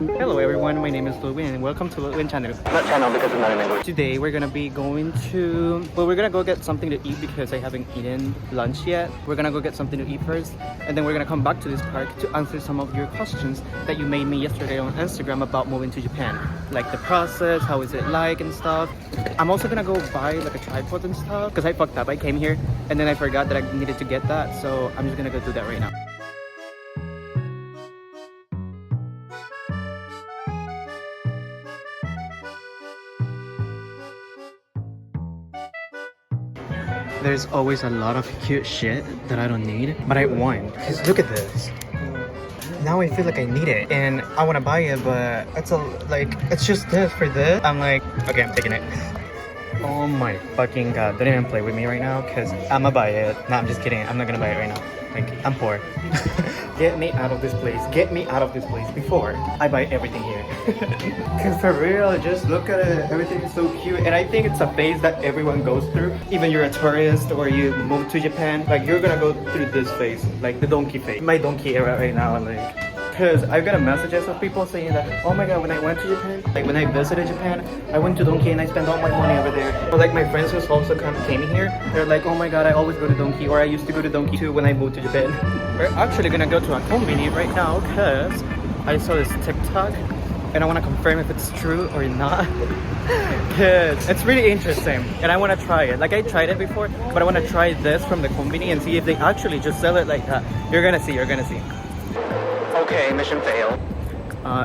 Hello everyone, my name is Luwin and welcome to Luwin channel. Not channel because it's not in English. Today we're gonna be going to, we're gonna go get something to eat because I haven't eaten lunch yet. We're gonna go get something to eat first and then we're gonna come back to this park to answer some of your questions that you made me yesterday on Instagram about moving to Japan. Like the process, how is it like and stuff. I'm also gonna go buy like a tripod and stuff because I fucked up. I came here and then I forgot that I needed to get that, so I'm just gonna go do that right now. There's always a lot of cute shit that I don't need, but I want. Because look at this. Now I feel like I need it, and I want to buy it, but it's just this for this. I'm like, okay, I'm taking it. Oh my fucking god, don't even play with me right now, because I'm gonna buy it. No, I'm just kidding. I'm not gonna buy it right now. Like, I'm poor. Get me out of this place. Get me out of this place before I buy everything here. Because for real, just look at it. Everything is so cute. And I think it's a phase that everyone goes through. Even you're a tourist or you move to Japan, like you're gonna go through this phase. Like the donkey phase. My donkey era right now, like. Because I've got messages of people saying that, oh my god, when I went to Japan, like when I visited Japan, I went to Donkey and I spent all my money over there. Or like my friends who also came here, they're like, oh my god, I always go to Donkey, or I used to go to Donkey too when I moved to Japan. We're actually gonna go to a convenience right now because I saw this TikTok and I want to confirm if it's true or not. Because it's really interesting and I want to try it. Like I tried it before, but I want to try this from the convenience and see if they actually just sell it like that. You're gonna see. Okay, mission failed.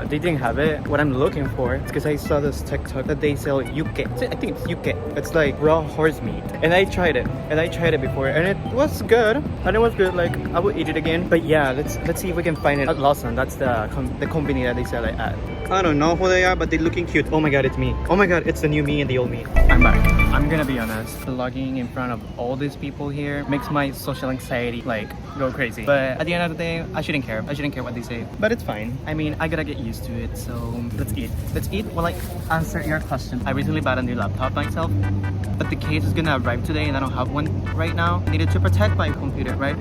They didn't have it. What I'm looking for is because I saw this TikTok that they sell yuke. I think it's yuke. It's like raw horse meat. And I tried it before and it was good. Like I would eat it again. But yeah, let's see if we can find it at Lawson. That's the company that they sell it at. I don't know who they are, but they're looking cute. Oh my god, it's me. Oh my god, it's the new me and the old me. I'm back. I'm gonna be honest, vlogging in front of all these people here makes my social anxiety like go crazy. But at the end of the day, I shouldn't care. I shouldn't care what they say. But it's fine. I mean, I gotta get used to it. So let's eat. Let's eat while I answer your question. I recently bought a new laptop myself, but the case is gonna arrive today and I don't have one right now. I needed to protect my computer, right?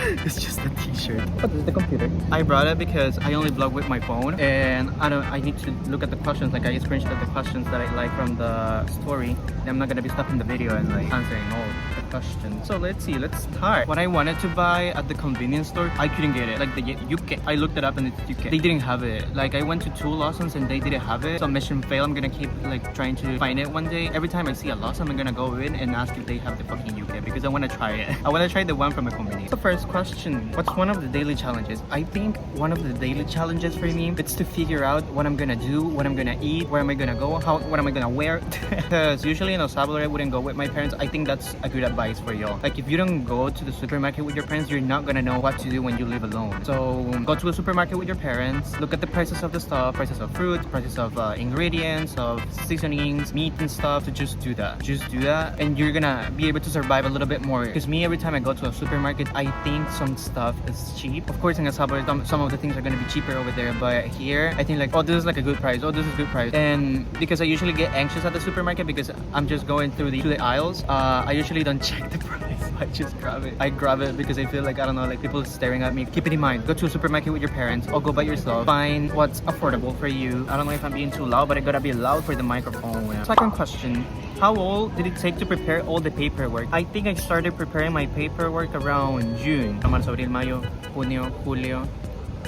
It's just a t-shirt. What is the computer? I brought it because I only vlog with my phone and I need to look at the questions. Like I screenshot the questions that I like from the story. I'm not gonna be stopping the video and like answering all the questions. So let's see, let's start. What I wanted to buy at the convenience store, I couldn't get it. Like the yuke, I looked it up and it's yuke. They didn't have it. Like I went to 2 Lawsons and they didn't have it. So mission fail. I'm gonna keep like trying to find it one day. Every time I see a Lawson, I'm gonna go in and ask if they have the fucking yuke because I wanna try it. I wanna try the one from a convenience. The first question, what's one of the daily challenges? I think one of the daily challenges for me, it's to figure out what I'm gonna do, what I'm gonna eat, where am I gonna go, what am I gonna wear. Because usually in Hablare I wouldn't go with my parents. I think that's a good advice for y'all. Like if you don't go to the supermarket with your parents, you're not gonna know what to do when you live alone. So go to a supermarket with your parents, look at the prices of the stuff, prices of fruit, prices of ingredients, of seasonings, meat and stuff. To just do that and you're gonna be able to survive a little bit more. Because me, every time I go to a supermarket, I think some stuff is cheap. Of course in El Salvador some of the things are gonna be cheaper over there, but here I think like, oh, this is like a good price, oh, this is good price. And because I usually get anxious at the supermarket because I'm just going through the aisles, I usually don't check the price. I just grab it because I feel like, I don't know, like people staring at me. Keep it in mind, go to a supermarket with your parents or go by yourself. Find what's affordable for you. I don't know if I'm being too loud, but I gotta be loud for the microphone. Second question, how long did it take to prepare all the paperwork? I think I started preparing my paperwork around June. Marzo, Abril, Mayo, Junio, Julio.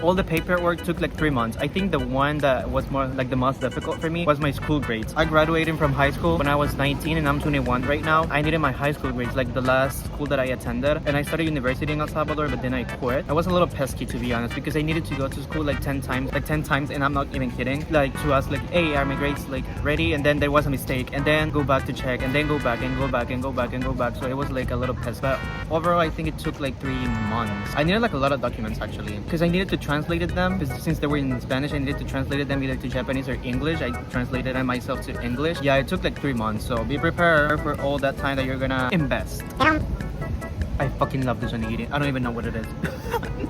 All the paperwork took like 3 months. I think the one that was more like the most difficult for me was my school grades. I graduated from high school when I was 19 and I'm 21 right now. I needed my high school grades, like the last school that I attended. And I started university in El Salvador, but then I quit. I was a little pesky to be honest because I needed to go to school like 10 times and I'm not even kidding. Like to ask like, hey, are my grades like ready? And then there was a mistake and then go back to check and then go back and go back and go back and go back. So it was like a little pesky. But overall, I think it took like 3 months. I needed like a lot of documents actually because I needed to translated them because since they were in Spanish, I needed to translate them either to Japanese or English. I translated them myself to English. Yeah, it took like 3 months. So be prepared for all that time that you're gonna invest. I fucking love this onigiri. I don't even know what it is.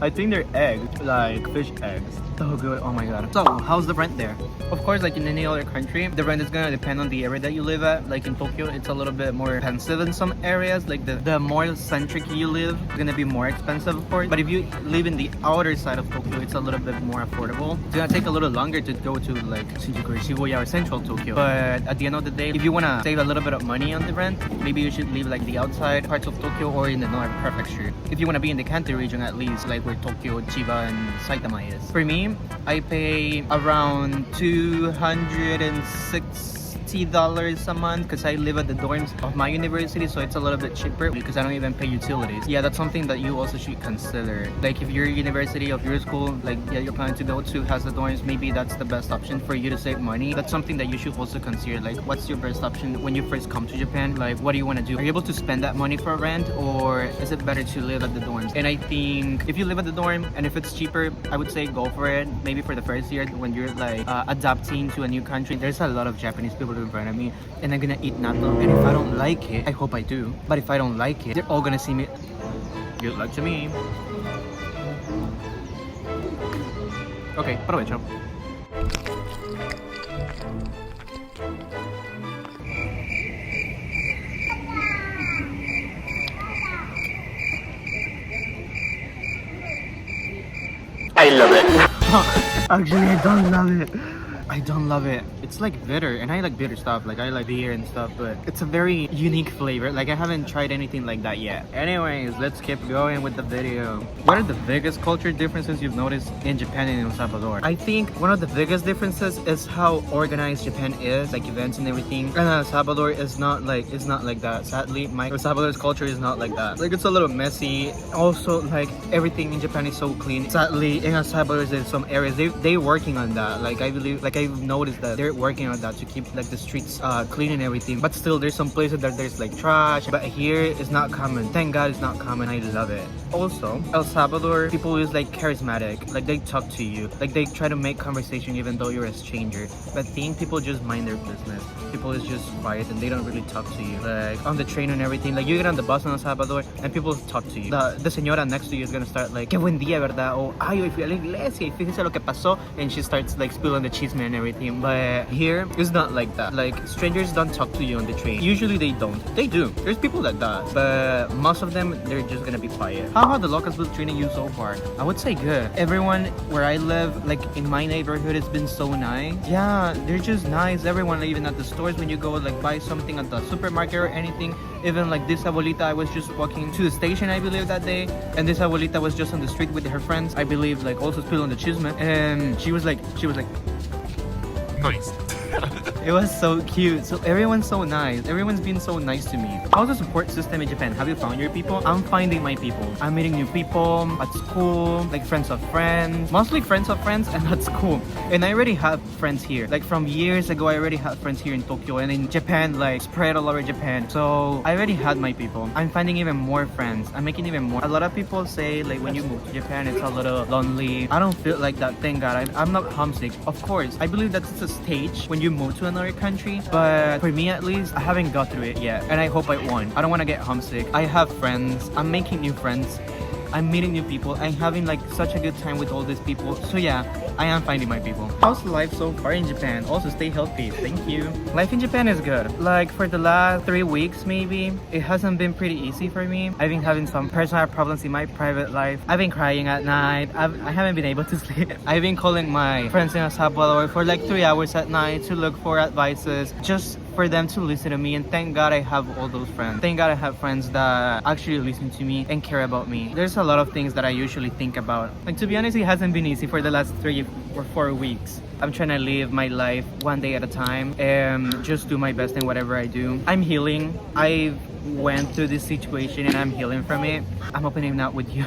I think they're eggs, like fish eggs. So good. Oh my god. So how's the rent there? Of course, like in any other country, the rent is gonna depend on the area that you live at. Like in Tokyo, it's a little bit more expensive in some areas. Like the more centric you live, it's gonna be more expensive, of course. But if you live in the outer side of Tokyo, it's a little bit more affordable. It's gonna take a little longer to go to like Shinjuku, Shibuya, or central Tokyo. But at the end of the day, if you wanna save a little bit of money on the rent, maybe you should live like the outside parts of Tokyo or in the north prefecture. If you wanna be in the Kanto region, at least like where Tokyo, Chiba, and Saitama is. For me, I pay around $260 a month because I live at the dorms of my university, so it's a little bit cheaper because I don't even pay utilities. Yeah, that's something that you also should consider. Like if your university of your school, like yeah, you're planning to go to has the dorms, maybe that's the best option for you to save money. That's something that you should also consider. Like what's your best option when you first come to Japan? Like what do you want to do? Are you able to spend that money for rent, or is it better to live at the dorms? And I think if you live at the dorm and if it's cheaper, I would say go for it. Maybe for the first year when you're like adapting to a new country. There's a lot of Japanese people in front of me and I'm gonna eat natto, and if I don't like it, I hope I do, but if I don't like it, they're all gonna see me. Good luck to me. Okay, provecho. I love it. Actually, I don't love it. I don't love it. It's like bitter, and I like bitter stuff. Like I like beer and stuff, but it's a very unique flavor. Like I haven't tried anything like that yet. Anyways, let's keep going with the video. What are the biggest culture differences you've noticed in Japan and El Salvador? I think one of the biggest differences is how organized Japan is, like events and everything. And El Salvador is not like that. Sadly, El Salvador's culture is not like that. Like it's a little messy. Also, like everything in Japan is so clean. Sadly, in El Salvador, there's some areas they're working on that. Like I believe, like I've noticed that they're working on that to keep like the streets clean and everything, but still there's some places that there's like trash, but here it's not common. Thank God it's not common. I love it. Also, El Salvador people is like charismatic, like they talk to you, like they try to make conversation even though you're a stranger. But I think people just mind their business. People is just quiet and they don't really talk to you. Like on the train and everything, like you get on the bus in El Salvador and people talk to you. The señora next to you is gonna start like, qué buen día, verdad? Or ay, hoy fui a la iglesia y fíjese lo que pasó, and she starts like spilling the chisme and everything. But here it's not like that. Like strangers don't talk to you on the train. Usually they don't. They do. There's people that does, but most of them they're just gonna be quiet. How have the locals been treating you so far? I would say good. Everyone where I live, like in my neighborhood, has been so nice. Yeah, they're just nice. Everyone, even at the stores when you go like buy something at the supermarket or anything. Even like this abuelita, I was just walking to the station, I believe, that day, and this abuelita was just on the street with her friends, I believe, like also spilling the chisme, and she was like Nice. it was so cute. So everyone's so nice. Everyone's been so nice to me. How's the support system in Japan? Have you found your people? I'm finding my people. I'm meeting new people at school, like friends of friends, mostly friends of friends, and at school. And I already have friends here. Like from years ago, I already had friends here in Tokyo, and in Japan, like spread all over Japan. So I already had my people. I'm finding even more friends. I'm making even more. A lot of people say like when you move to Japan, it's a little lonely. I don't feel like that. Thank God. I'm not homesick. Of course, I believe that's a stage when you move to another country, but for me at least, I haven't got through it yet, and I hope I won't. I don't want to get homesick. I have friends. I'm making new friends. I'm meeting new people. I'm having like such a good time with all these people. So yeah, I am finding my people. How's life so far in Japan? Also stay healthy. Thank you. Life in Japan is good. Like for the last 3 weeks maybe, it hasn't been pretty easy for me. I've been having some personal problems in my private life. I've been crying at night. I haven't been able to sleep. I've been calling my friends in El Salvador for like 3 hours at night to look for advices, just for them to listen to me. And thank God I have all those friends. Thank God I have friends that actually listen to me and care about me. There's a lot of things that I usually think about. Like to be honest, it hasn't been easy for the last 3 or 4 weeks. I'm trying to live my life one day at a time and just do my best in whatever I do. I'm healing. I went through this situation and I'm healing from it. I'm opening up with you.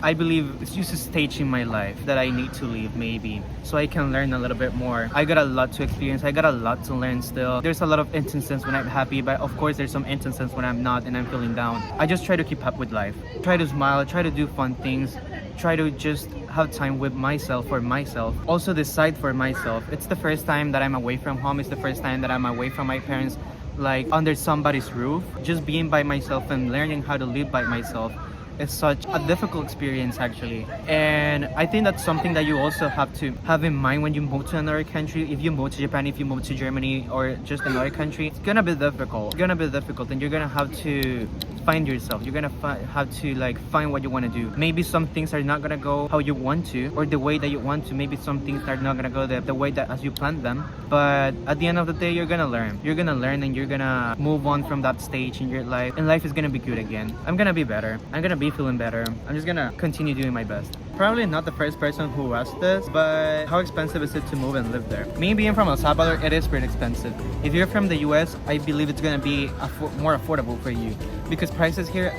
I believe it's just a stage in my life that I need to leave maybe, so I can learn a little bit more. I got a lot to experience. I got a lot to learn still. There's a lot of instances when I'm happy, but of course there's some instances when I'm not and I'm feeling down. I just try to keep up with life. Try to smile, try to do fun things, try to just have time with myself, for myself. Also decide for myself. It's the first time that I'm away from home. It's the first time that I'm away from my parents, like under somebody's roof. Just being by myself and learning how to live by myself. is such a difficult experience actually. And I think that's something that you also have to have in mind when you move to another country. If you move to Japan, if you move to Germany, or just another country, it's gonna be difficult. It's gonna be difficult, and you're gonna have to find yourself. You're gonna have to like find what you want to do. Maybe some things are not gonna go how you want to, or the way that you want to. Maybe some things are not gonna go the way that as you planned them. But at the end of the day, you're gonna learn. You're gonna learn, and you're gonna move on from that stage in your life, and life is gonna be good again. I'm gonna be better. I'm gonna be feeling better. I'm just gonna continue doing my best. Probably not the first person who asked this, but how expensive is it to move and live there? Me being from El Salvador, it is pretty expensive. If you're from the US, I believe it's gonna be more affordable for you, because prices here,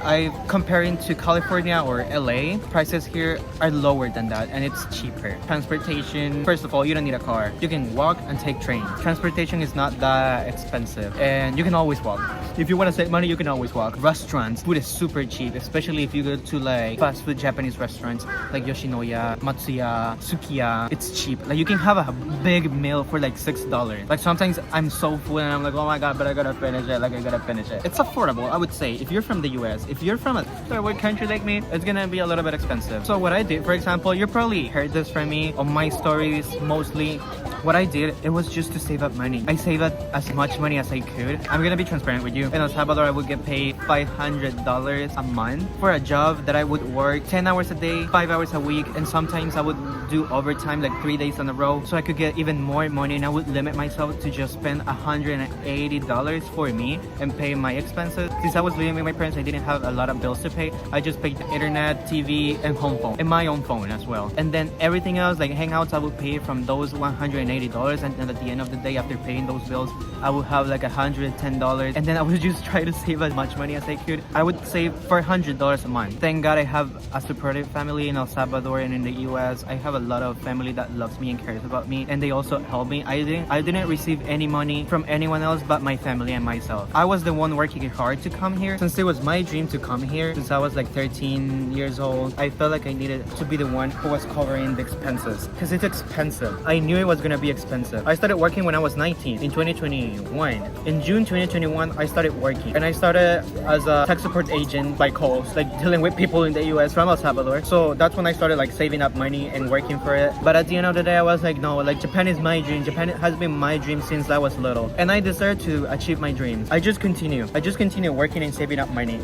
comparing to California or LA, prices here are lower than that, and it's cheaper. Transportation, first of all, you don't need a car. You can walk and take trains. Transportation is not that expensive, and you can always walk. If you want to save money, you can always walk. Restaurants, food is super cheap, especially if you go to like fast food Japanese restaurants like Yoshinoya, Matsuya, Sukiya. It's cheap. Like you can have a big meal for like $6. Like sometimes I'm so full and I'm like, oh my god, but I gotta finish it. Like I gotta finish it. It's affordable, I would say. If you're from the US, if you're from a third world country like me, it's gonna be a little bit expensive. So what I did, for example, you probably heard this from me on my stories mostly. What I did, it was just to save up money. I saved up as much money as I could. I'm gonna be transparent with you. In El Salvador, I would get paid $500 a month for a job that I would work 10 hours a day, 5 hours a week, and sometimes I would do overtime like 3 days in a row, so I could get even more money, and I would limit myself to just spend $180 for me and pay my expenses. Since I was living with my parents, I didn't have a lot of bills to pay. I just paid the internet, TV, and home phone, and my own phone as well. And then everything else, like hangouts, I would pay from those $180, and then at the end of the day, after paying those bills, I would have like $110, and then I would just try to save as much money as I could. I would save $400 a month. Thank God I have a supportive family in El Salvador and in the US. I have a lot of family that loves me and cares about me, and they also help me. I didn't receive any money from anyone else but my family and myself. I was the one working hard to come here. Since it was my dream to come here, since I was like 13 years old, I felt like I needed to be the one who was covering the expenses, because it's expensive. I knew it was gonna be expensive. I started working when I was 19 in 2021. In June 2021, I started working, and I started as a tech support agent by calls, like dealing with people in the US from El Salvador. So that's when I started like saving up money and working for it. But at the end of the day, I was like, no, like Japan is my dream. Japan has been my dream since I was little, and I deserve to achieve my dreams. I just continue working and saving up money.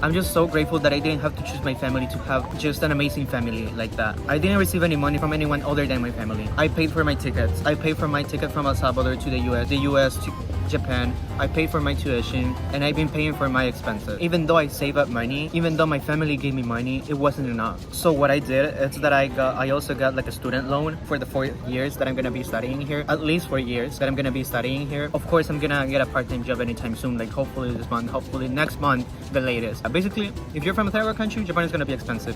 I'm just so grateful that I didn't have to choose my family to have just an amazing family like that. I didn't receive any money from anyone other than my family. I paid for my tickets. I paid for my ticket from El Salvador to the US to Japan. I paid for my tuition, and I've been paying for my expenses. Even though I save up money, even though my family gave me money, it wasn't enough. So what I did is that I also got like a student loan for the 4 years that I'm gonna be studying here. At least 4 years that I'm gonna be studying here. Of course, I'm gonna get a part-time job anytime soon, like hopefully this month, hopefully next month, the latest. Basically, if you're from a third world country, Japan is gonna be expensive.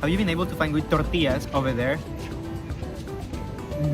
Have you been able to find good tortillas over there?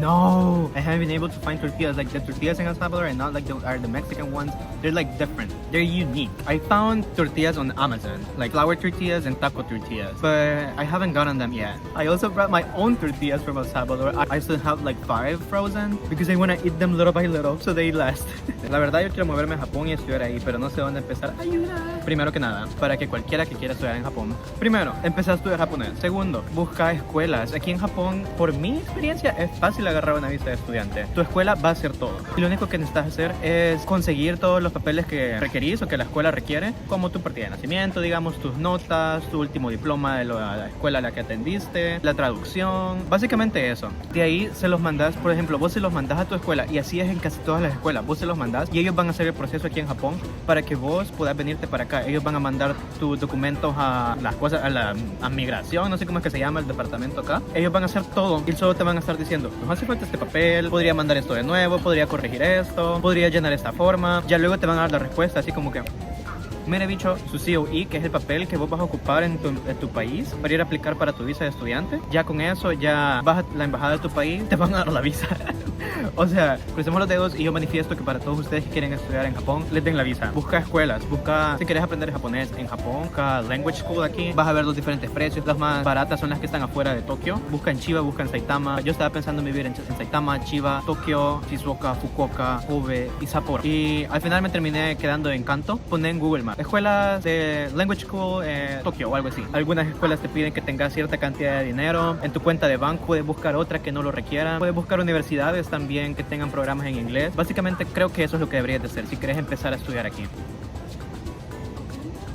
No, I haven't been able to find tortillas. Like the tortillas in El Salvador and not like the Mexican ones. They're like different. They're unique. I found tortillas on Amazon, like flour tortillas and taco tortillas, but I haven't gotten them yet. I also brought my own tortillas from El Salvador. I still have like 5 frozen because I want to eat them little by little so they last. La verdad, yo quiero moverme a Japón y estudiar ahí, pero no sé dónde empezar. Ayuda. Primero que nada, para que cualquiera que quiera estudiar en Japón, primero, empezar a estudiar japonés. Segundo, busca escuelas. Aquí en Japón, por mi experiencia, es fácil agarrar una visa de estudiante. Tu escuela va a hacer todo. Y lo único que necesitas hacer es conseguir todos los papeles que requerís o que la escuela requiere, como tu partida de nacimiento, digamos, tus notas, tu último diploma de la escuela a la que atendiste, la traducción, básicamente eso. De ahí se los mandás, por ejemplo, vos se los mandás a tu escuela, y así es en casi todas las escuelas. Vos se los mandás y ellos van a hacer el proceso aquí en Japón para que vos puedas venirte para acá. Ellos van a mandar tus documentos a las cosas, a migración, no sé cómo es que se llama el departamento acá. Ellos van a hacer todo y solo te van a estar diciendo, nos hace falta este papel, podría mandar esto de nuevo, podría corregir esto, podría llenar esta forma. Ya luego te van a dar la respuesta, así como que, mire bicho, su COE, que es el papel que vos vas a ocupar en tu país para ir a aplicar para tu visa de estudiante. Ya con eso, ya vas a la embajada de tu país, te van a dar la visa. O sea, crucemos los dedos y yo manifiesto que para todos ustedes que quieren estudiar en Japón, les den la visa. Busca escuelas, busca, si quieres aprender japonés en Japón, busca language school aquí. Vas a ver los diferentes precios. Las más baratas son las que están afuera de Tokio. Busca en Chiba, busca en Saitama. Yo estaba pensando en vivir en Saitama, Chiba, Tokio, Shizuoka, Fukuoka, Kobe y Sapporo. Y al final me terminé quedando en Kanto. Poné en Google Maps escuelas de language school en Tokio o algo así. Algunas escuelas te piden que tengas cierta cantidad de dinero en tu cuenta de banco. Puedes buscar otra que no lo requieran. Puedes buscar universidades también que tengan programas en inglés. Básicamente creo que eso es lo que deberías de hacer si quieres empezar a estudiar aquí.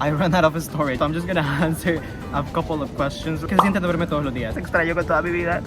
I ran out of storage, so I'm just gonna answer a couple of questions. ¿Qué se siente de verme todos los días? Extraño con toda mi vida.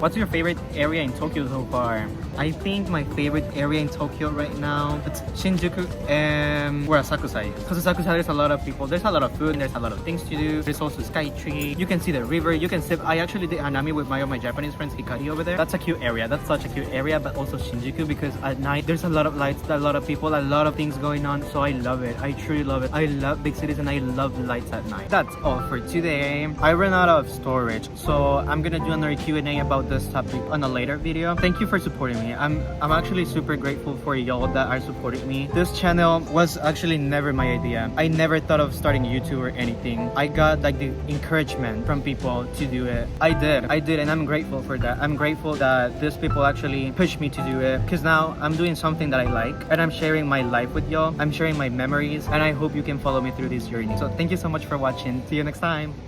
What's your favorite area in Tokyo so far? I think my favorite area in Tokyo right now, it's Shinjuku and where Asakusa is. Because Asakusa, there's a lot of people, there's a lot of food, there's a lot of things to do. There's also Skytree. You can see the river, you can sip. I actually did hanami with my Japanese friends, Hikari over there. That's a cute area, that's such a cute area, but also Shinjuku because at night there's a lot of lights, a lot of people, a lot of things going on. So I love it, I truly love it. I love big cities and I love lights at night. That's all for today. I ran out of storage, so I'm gonna do another Q&A about this topic on a later video. Thank you for supporting me. I'm actually super grateful for y'all that are supporting me. This channel was actually never my idea. I never thought of starting YouTube or anything. I got like the encouragement from people to do it. I did, and I'm grateful for that. I'm grateful that these people actually pushed me to do it, because now I'm doing something that I like and I'm sharing my life with y'all. I'm sharing my memories, and I hope you can follow me through this journey. So thank you so much for watching. See you next time.